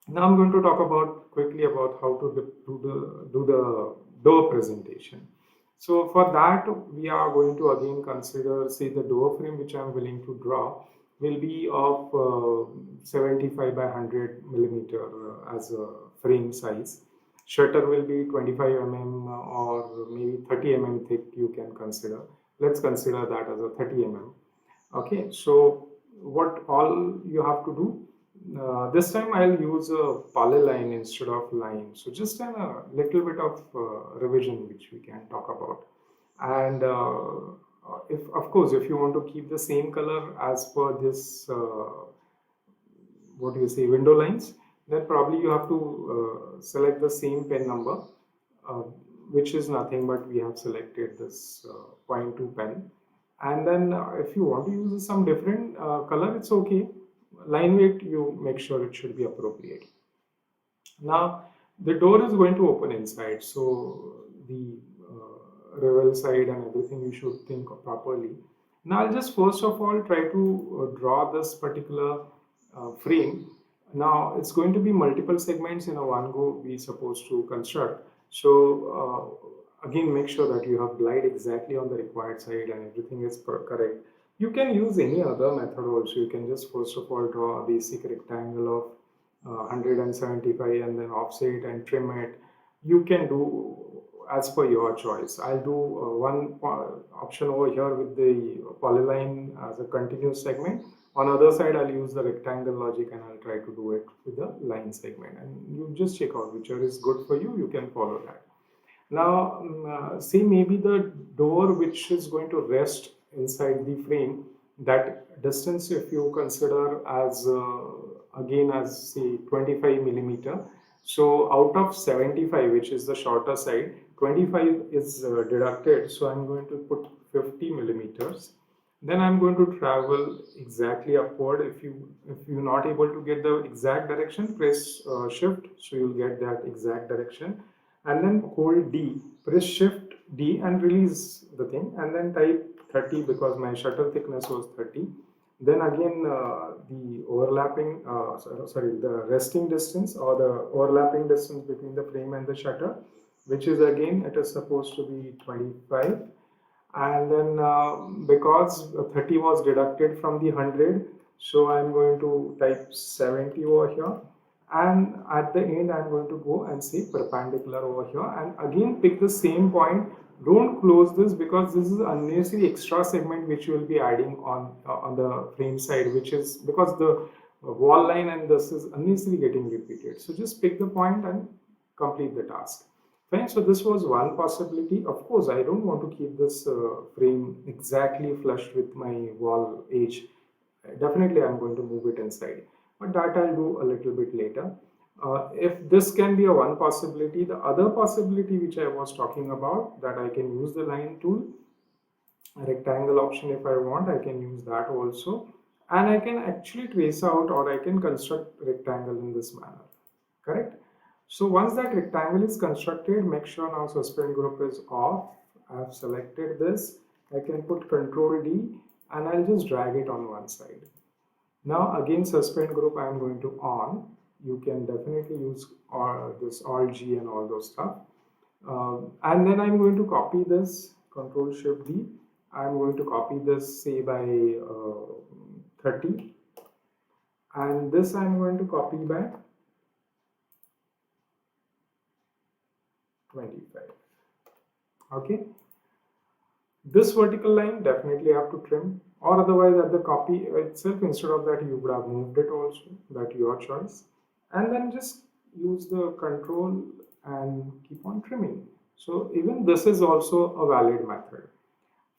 Now I'm going to talk about quickly about how to do the door presentation. So for that, we are going to again consider, say, the door frame which I'm willing to draw will be of 75 by 100 millimeter as a frame size. Shutter will be 25 or maybe 30 thick, you can consider. Let's consider that as a 30 Okay, so what all you have to do, this time I'll use a polyline instead of line. So just a little bit of revision which we can talk about. And if of course, if you want to keep the same color as per this, what do you say, window lines, then probably you have to select the same pen number, uh, which is nothing but we have selected this point 2 pen. And then if you want to use some different color, it's okay. Line weight, you make sure it should be appropriate. Now, the door is going to open inside, so the revel side and everything you should think of properly. Now, I'll just first of all try to draw this particular frame. Now, it's going to be multiple segments in a one go we supposed to construct. So, again, make sure that you have glide exactly on the required side and everything is correct. You can use any other method also. You can just first of all draw a basic rectangle of 175 and then offset and trim it. You can do as per your choice. I'll do one option over here with the polyline as a continuous segment. On other side, I'll use the rectangle logic and I'll try to do it with the line segment. And you just check out whichever is good for you. You can follow that. Now, see, maybe the door which is going to rest inside the frame, that distance, if you consider as again as say 25 millimeter. So out of 75, which is the shorter side, 25 is deducted. So I'm going to put 50 millimeters. Then I'm going to travel exactly upward. If you're not able to get the exact direction, press shift, so you'll get that exact direction, and then hold D, press shift D and release the thing, and then type 30 because my shutter thickness was 30. Then again the overlapping, sorry, the resting distance or the overlapping distance between the frame and the shutter, which is again it is supposed to be 25. And then because 30 was deducted from the 100, so I'm going to type 70 over here, and at the end I'm going to go and say perpendicular over here and again pick the same point. Don't close this because this is unnecessary extra segment which you will be adding on the frame side, which is because the wall line and this is unnecessarily getting repeated. So just pick the point and complete the task. Fine, so this was one possibility. Of course, I don't want to keep this frame exactly flush with my wall edge. Definitely, I'm going to move it inside, but that I'll do a little bit later. If this can be a one possibility, the other possibility which I was talking about, that I can use the line tool, a rectangle option if I want, I can use that also. And I can actually trace out or I can construct rectangle in this manner, correct? So once that rectangle is constructed, make sure now suspend group is off. I have selected this. I can put Control D and I'll just drag it on one side. Now again suspend group I am going to on. You can definitely use this Alt G and all those stuff. And then I'm going to copy this, Control Shift D. I'm going to copy this say by 30, and this I'm going to copy by 25. Okay, this vertical line definitely have to trim, or otherwise at the copy itself instead of that you would have moved it also, that your choice. And then just use the control and keep on trimming. So even this is also a valid method.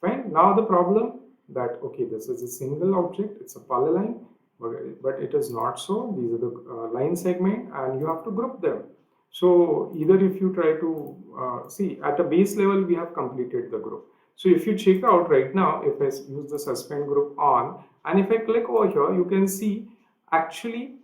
Fine. Now the problem that okay, this is a single object, it's a polyline, but it is not so. These are the line segment, and you have to group them. So either if you try to see at a base level, we have completed the group. So if you check out right now, if I use the suspend group on, and if I click over here, you can see actually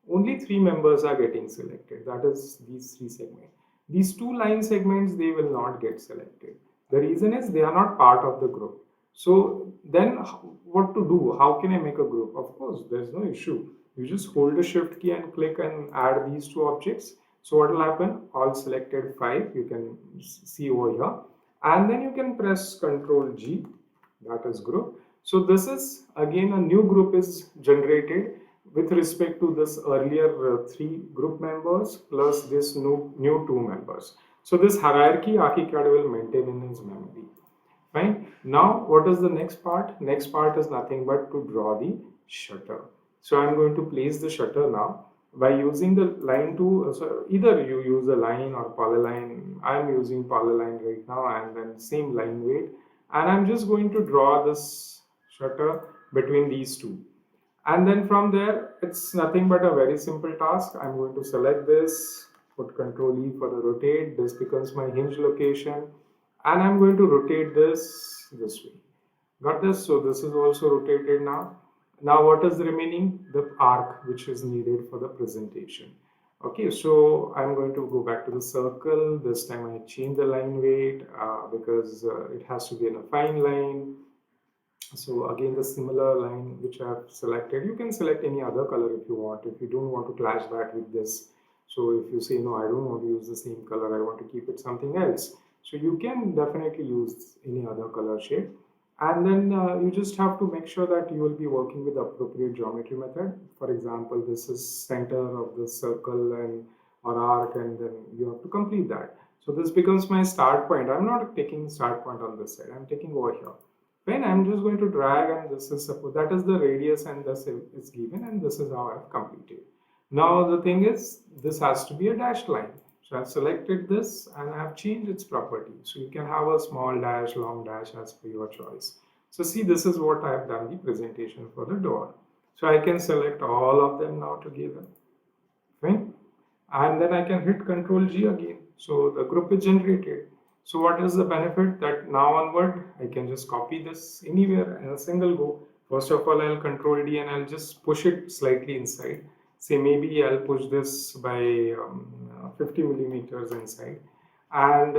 only three members are getting selected. That is these three segments. These two line segments, they will not get selected. The reason is they are not part of the group. So then what to do? How can I make a group? Of course, there's no issue. You just hold the shift key and click and add these two objects. So what will happen? All selected 5, you can see over here. And then you can press Ctrl G, that is group. So this is again a new group is generated with respect to this earlier 3 group members plus this new 2 members. So this hierarchy ArchiCAD will maintain in its memory. Fine. Now, what is the next part? Next part is nothing but to draw the shutter. So I'm going to place the shutter now by using the line to, so either you use a line or polyline. I'm using polyline right now and then same line weight. And I'm just going to draw this shutter between these two. And then from there, it's nothing but a very simple task. I'm going to select this, put Ctrl E for the rotate. This becomes my hinge location. And I'm going to rotate this way. Got this? So this is also rotated now. Now what is remaining? The arc which is needed for the presentation. Okay, so I'm going to go back to the circle. This time I change the line weight because it has to be in a fine line. So again, the similar line which I have selected, you can select any other color if you want, if you don't want to clash that with this. So if you say, no, I don't want to use the same color, I want to keep it something else. So you can definitely use any other color shade. And then you just have to make sure that you will be working with the appropriate geometry method. For example, this is center of the circle and or arc, and then you have to complete that. So this becomes my start point. I'm not taking start point on this side, I'm taking over here. When I'm just going to drag, and this is suppose that is the radius and this is given, and this is how I've completed. Now the thing is, this has to be a dashed line. So I've selected this and I've changed its property. So you can have a small dash, long dash as per your choice. So see, this is what I've done the presentation for the door. So I can select all of them now together. Fine. And then I can hit Ctrl G again. So the group is generated. So what is the benefit? That now onward, I can just copy this anywhere in a single go. First of all, I'll Ctrl D and I'll just push it slightly inside. Say maybe I'll push this by 50 millimeters inside. And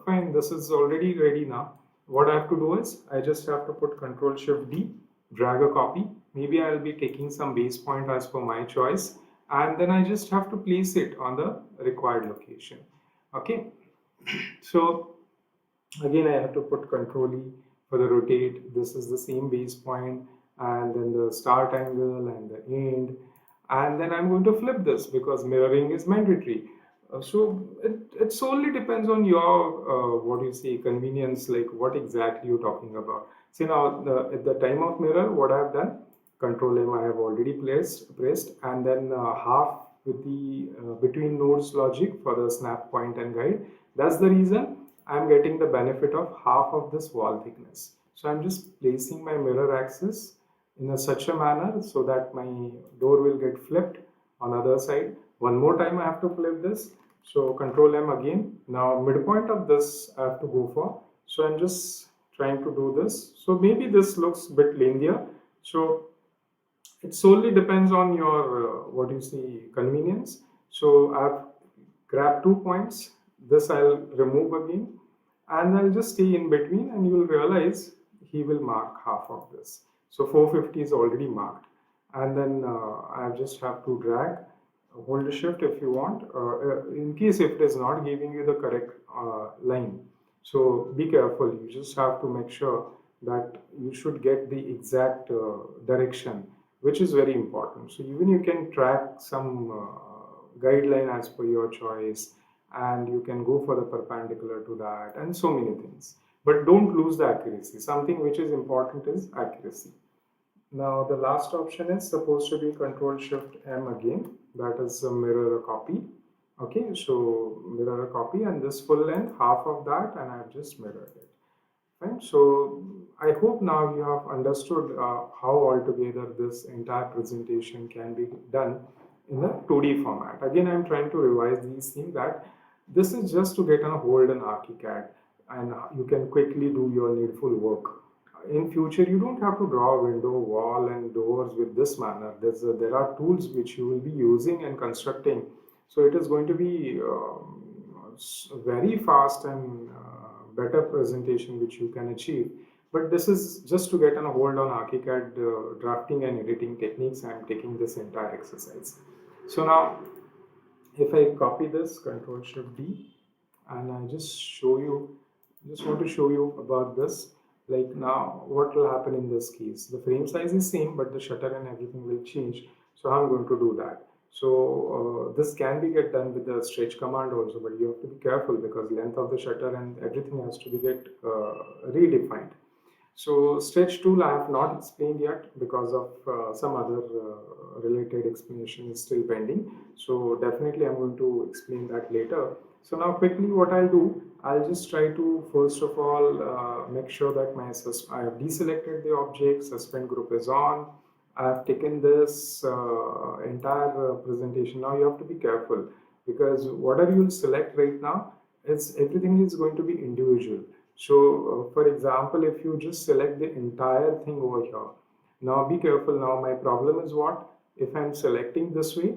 fine, this is already ready now. What I have to do is, I just have to put Ctrl Shift D, drag a copy. Maybe I'll be taking some base point as per my choice. And then I just have to place it on the required location. Okay. So again, I have to put Ctrl E for the rotate. This is the same base point, and then the start angle and the end. And then I'm going to flip this because mirroring is mandatory. So it solely depends on your what you say convenience, like what exactly you're talking about. See now at the time of mirror, what I've done, Control M I have already pressed, and then half with the between nodes logic for the snap point and guide. That's the reason I'm getting the benefit of half of this wall thickness. So I'm just placing my mirror axis in such a manner so that my door will get flipped on other side. One more time I have to flip this. So Control M again. Now midpoint of this I have to go for. So I'm just trying to do this. So maybe this looks a bit linear. So it solely depends on your what you see convenience. So I've grabbed 2 points. This I'll remove again, and I'll just stay in between, and you will realize he will mark half of this. So 450 is already marked, and then I just have to drag, hold the shift if you want, in case if it is not giving you the correct line. So be careful, you just have to make sure that you should get the exact direction, which is very important. So even you can track some guideline as per your choice, and you can go for the perpendicular to that and so many things, but don't lose the accuracy. Something which is important is accuracy. Now the last option is supposed to be Control Shift M again, that is a mirror a copy. Okay, so mirror a copy, and this full length, half of that, and I've just mirrored it. Right, so I hope now you have understood how altogether this entire presentation can be done in a 2D format. Again, I'm trying to revise these things, that this is just to get a hold on ArchiCAD, and you can quickly do your needful work. In future, you don't have to draw a window, wall, and doors with this manner. There are tools which you will be using and constructing. So it is going to be very fast and better presentation which you can achieve. But this is just to get a hold on ArchiCAD drafting and editing techniques. I am taking this entire exercise. So now if I copy this, Control Shift D, and I just want to show you about this. Like now, what will happen in this case? The frame size is same, but the shutter and everything will change. So how I'm going to do that? So this can be get done with the stretch command also, but you have to be careful because length of the shutter and everything has to be get redefined. So stretch tool I have not explained yet because of some other related explanation is still pending. So definitely I'm going to explain that later. So now quickly what I'll do, I'll just try to first of all make sure that I have deselected the object, suspend group is on. I have taken this entire presentation. Now you have to be careful because whatever you'll select right now, everything is going to be individual. So, for example, if you just select the entire thing over here, now be careful. Now, my problem is what? If I'm selecting this way,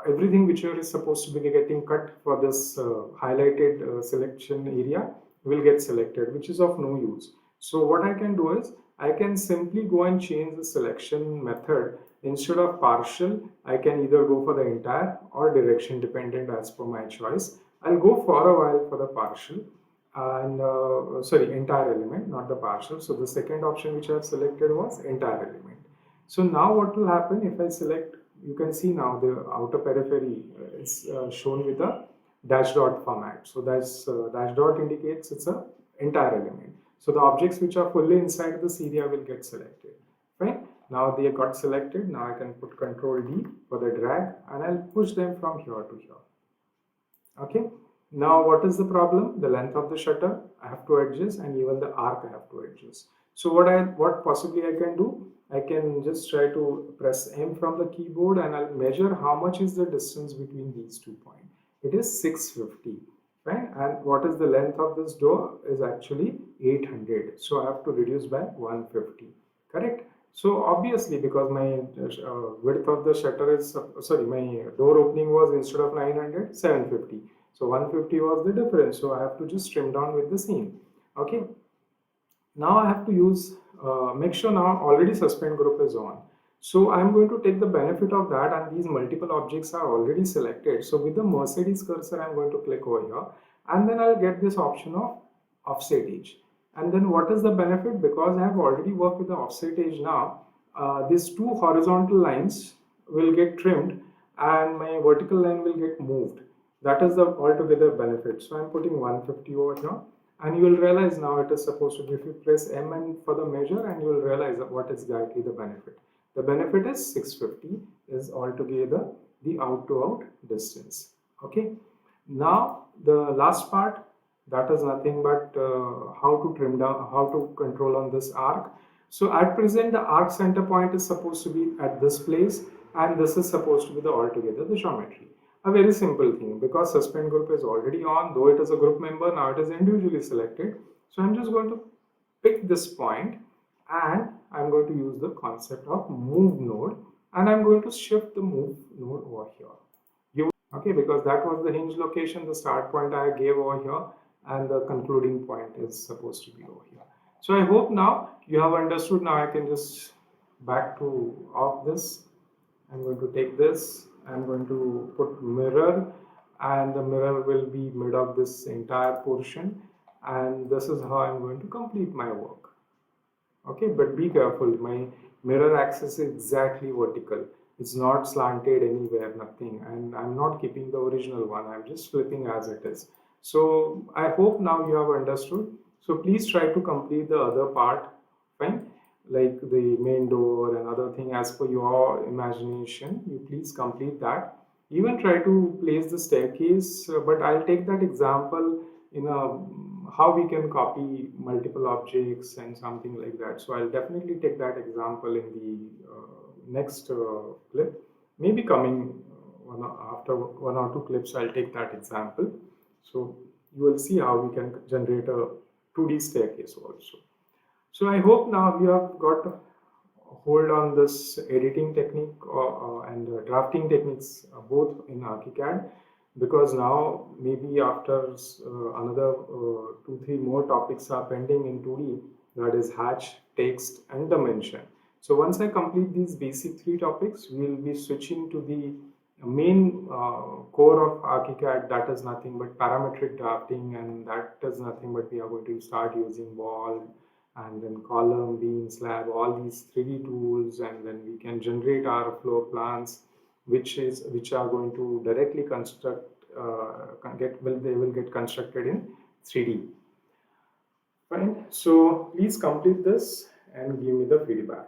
everything which is supposed to be getting cut for this highlighted selection area will get selected, which is of no use. So, what I can do is I can simply go and change the selection method. Instead of partial, I can either go for the entire or direction dependent as per my choice. I'll go for a while for the partial and sorry, entire element, not the partial. So the second option which I have selected was entire element. So now what will happen if I select, you can see now the outer periphery is shown with a dash dot format. So that's dash dot indicates it's a entire element. So the objects which are fully inside this area will get selected. Fine. Now they got selected. Now I can put Control D for the drag and I'll push them from here to here. Okay. Now what is the problem? The length of the shutter I have to adjust and even the arc I have to adjust. So what possibly I can do? I can just try to press M from the keyboard and I'll measure how much is the distance between these 2 points. It is 650. Right? And what is the length of this door is actually 800. So I have to reduce by 150. Correct? So obviously because my width of the shutter is, sorry, my door opening was instead of 900, 750. So 150 was the difference. So I have to just trim down with the same. Okay. Now I have to use, make sure now already suspend group is on. So I'm going to take the benefit of that and these multiple objects are already selected. So with the Mercedes cursor, I'm going to click over here and then I'll get this option of offset edge. And then what is the benefit? Because I have already worked with the offset edge now, these two horizontal lines will get trimmed and my vertical line will get moved. That is the altogether benefit. So I'm putting 150 over here and you will realize now it is supposed to be, if you press M and for the measure and you will realize what is exactly the benefit. The benefit is 650 is altogether the out to out distance. Okay. Now the last part, that is nothing but how to trim down, how to control on this arc. So at present the arc center point is supposed to be at this place and this is supposed to be the altogether the geometry. A very simple thing because suspend group is already on, though it is a group member, now it is individually selected. So I'm just going to pick this point and I'm going to use the concept of move node and I'm going to shift the move node over here. Okay, because that was the hinge location, the start point I gave over here and the concluding point is supposed to be over here. So I hope now you have understood. Now I can just back to off this. I'm going to take this. I'm going to put mirror and the mirror will be mid of this entire portion and this is how I'm going to complete my work. Okay, but be careful, my mirror axis is exactly vertical. It's not slanted anywhere, nothing, and I'm not keeping the original one. I'm just flipping as it is. So I hope now you have understood. So please try to complete the other part, fine, like the main door and other thing as per your imagination. You please complete that. Even try to place the staircase, but I'll take that example in a how we can copy multiple objects and something like that. So I'll definitely take that example in the next clip. Maybe coming after 1 or 2 clips, I'll take that example. So you will see how we can generate a 2D staircase also. So I hope now you have got a hold on this editing technique and drafting techniques both in ArchiCAD, because now maybe after another 2-3 more topics are pending in 2D, that is hatch, text, and dimension. So once I complete these basic three topics, we will be switching to the main core of ArchiCAD, that is nothing but parametric drafting, and that is nothing but we are going to start using wall and then column, beam, slab, all these 3D tools, and then we can generate our floor plans, which are going to directly construct they will get constructed in 3D. Fine. So please complete this and give me the feedback.